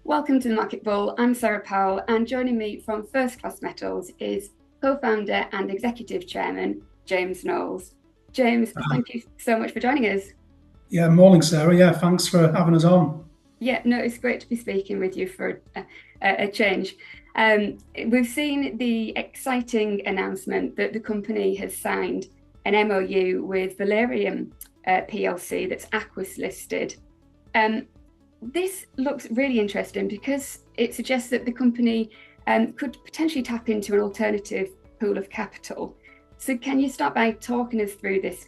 Welcome to the Market Bull. I'm Sarah Powell, and joining me from First Class Metals is co-founder and executive chairman James Knowles. James, thank you so much for joining us. Yeah, morning, Sarah. Yeah, thanks for having us on. Yeah, no, it's great to be speaking with you for a change. We've seen the exciting announcement that the company has signed an MOU with Valerium PLC that's Aquis listed. This looks really interesting because it suggests that the company could potentially tap into an alternative pool of capital. So can you start by talking us through this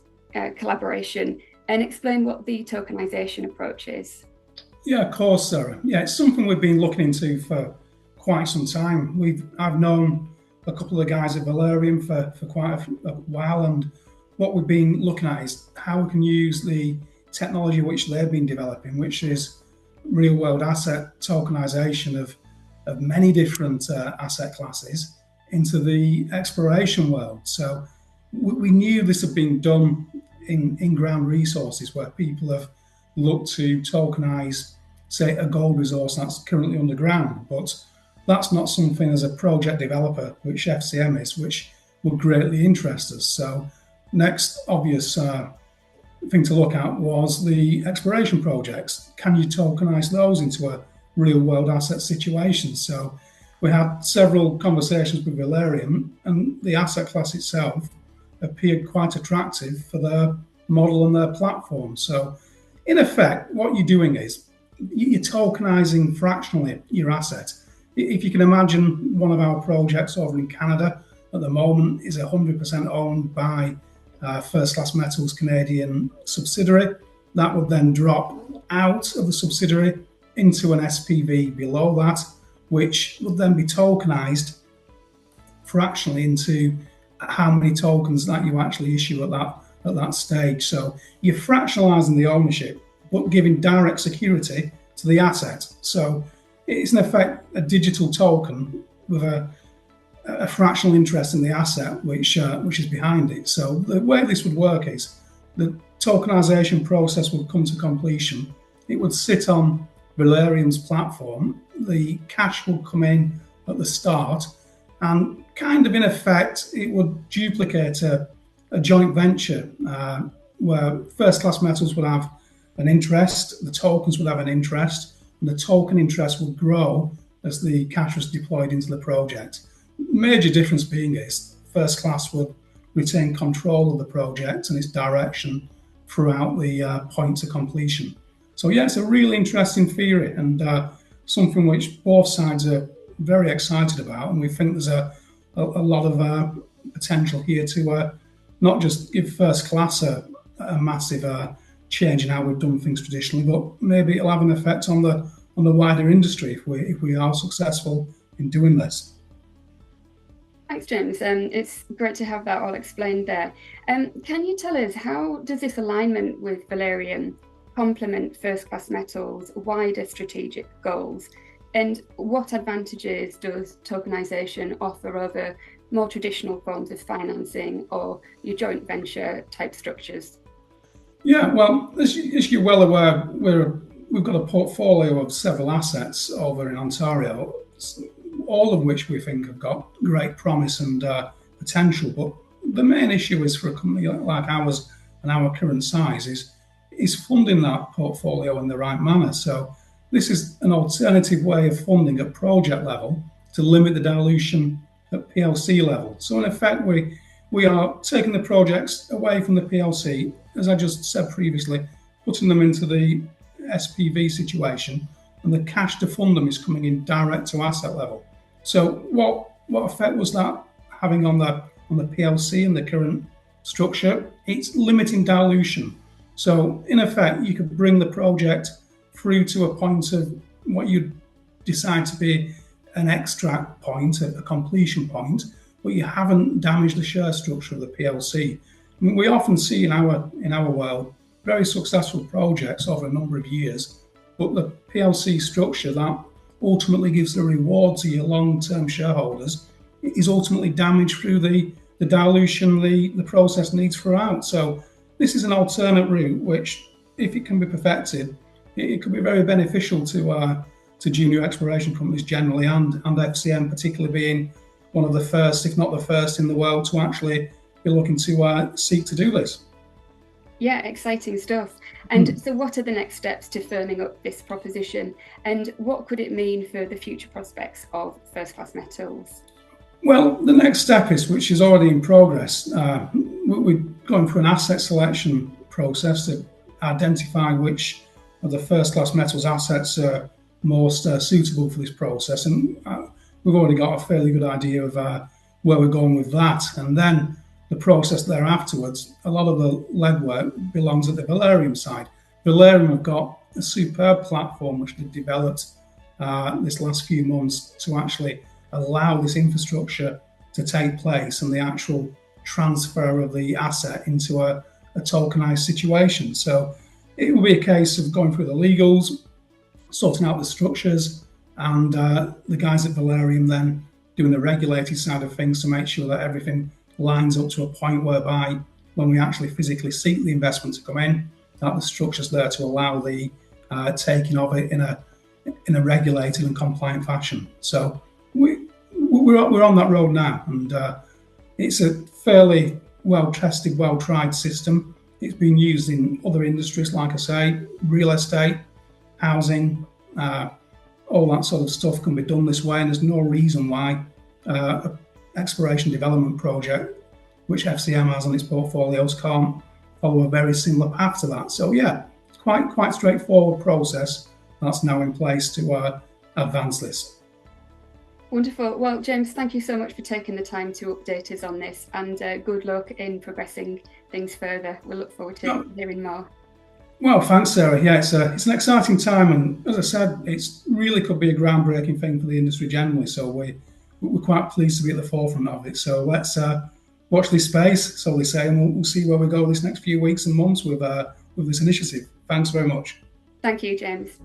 collaboration and explain what the tokenization approach is? Yeah, of course, Sarah. Yeah, it's something we've been looking into for quite some time. I've known a couple of guys at Valerium for quite a while, and what we've been looking at is how we can use the technology which they've been developing, which is real world asset tokenization of many different asset classes into the exploration world. So we knew this had been done in ground resources where people have looked to tokenize, say, a gold resource that's currently underground, but that's not something as a project developer, which FCM is, which would greatly interest us. So next obvious thing to look at was the exploration projects. Can you tokenize those into a real world asset situation? So we had several conversations with Valerium, and the asset class itself appeared quite attractive for their model and their platform. So in effect, what you're doing is you're tokenizing fractionally your asset. If you can imagine, one of our projects over in Canada at the moment is 100% owned by First Class Metals Canadian subsidiary. That would then drop out of the subsidiary into an SPV below that, which would then be tokenized fractionally into how many tokens that you actually issue at that stage. So you're fractionalizing the ownership, but giving direct security to the asset. So it's in effect a digital token with a fractional interest in the asset which is behind it. So the way this would work is the tokenization process would come to completion. It would sit on Valerium's platform. The cash would come in at the start, and kind of in effect it would duplicate a joint venture where First Class Metals would have an interest, the tokens would have an interest, and the token interest would grow as the cash was deployed into the project. Major difference being is First Class would retain control of the project and its direction throughout the point to completion. So yeah, it's a really interesting theory, and something which both sides are very excited about, and we think there's a lot of potential here to not just give First Class a massive change in how we've done things traditionally, but maybe it'll have an effect on the wider industry if we are successful in doing this. Thanks, James. It's great to have that all explained there. Can you tell us, how does this alignment with Valerium complement First Class Metals' wider strategic goals? And what advantages does tokenization offer over more traditional forms of financing or your joint venture type structures? Yeah, well, as you're well aware, we've got a portfolio of several assets over in Ontario, all of which we think have got great promise and potential. But the main issue is, for a company like ours and our current size, is funding that portfolio in the right manner. So this is an alternative way of funding at project level to limit the dilution at PLC level. So in effect, we are taking the projects away from the PLC, as I just said previously, putting them into the SPV situation, and the cash to fund them is coming in direct to asset level. So what effect was that having on the PLC and the current structure? It's limiting dilution. So in effect, you could bring the project through to a point of what you'd decide to be an extract point, a completion point, but you haven't damaged the share structure of the PLC. I mean, we often see in our world very successful projects over a number of years, but the PLC structure that ultimately gives the reward to your long-term shareholders is ultimately damaged through the dilution the process needs throughout. So this is an alternate route which, if it can be perfected, it could be very beneficial to to junior exploration companies generally, and FCM particularly being one of the first, if not the first in the world, to actually be looking to seek to do this. Yeah, exciting stuff. And so what are the next steps to firming up this proposition, and what could it mean for the future prospects of First Class Metals? Well, the next step is, which is already in progress, we're going through an asset selection process to identify which of the First Class Metals assets are most suitable for this process. And we've already got a fairly good idea of where we're going with that. And then the process there afterwards, a lot of the lead work belongs at the Valerium side. Valerium have got a superb platform which they've developed this last few months to actually allow this infrastructure to take place and the actual transfer of the asset into a tokenized situation. So it will be a case of going through the legals, sorting out the structures, and the guys at Valerium then doing the regulated side of things to make sure that everything lines up to a point whereby when we actually physically seek the investment to come in, that the structure's there to allow the taking of it in a regulated and compliant fashion. So we're on that road now, and it's a fairly well-tested, well-tried system. It's been used in other industries, like I say, real estate, housing, all that sort of stuff can be done this way, and there's no reason why an exploration development project, which FCM has on its portfolios, can't follow a very similar path to that. So yeah, it's quite straightforward process that's now in place to advance this. Wonderful. Well, James, thank you so much for taking the time to update us on this, and good luck in progressing things further. We'll look forward to hearing more. Well, thanks, Sarah. Yeah, it's an exciting time, and as I said, it's really could be a groundbreaking thing for the industry generally. So we're quite pleased to be at the forefront of it. So let's watch this space, so we say, and we'll see where we go this next few weeks and months with this initiative. Thanks very much. Thank you, James.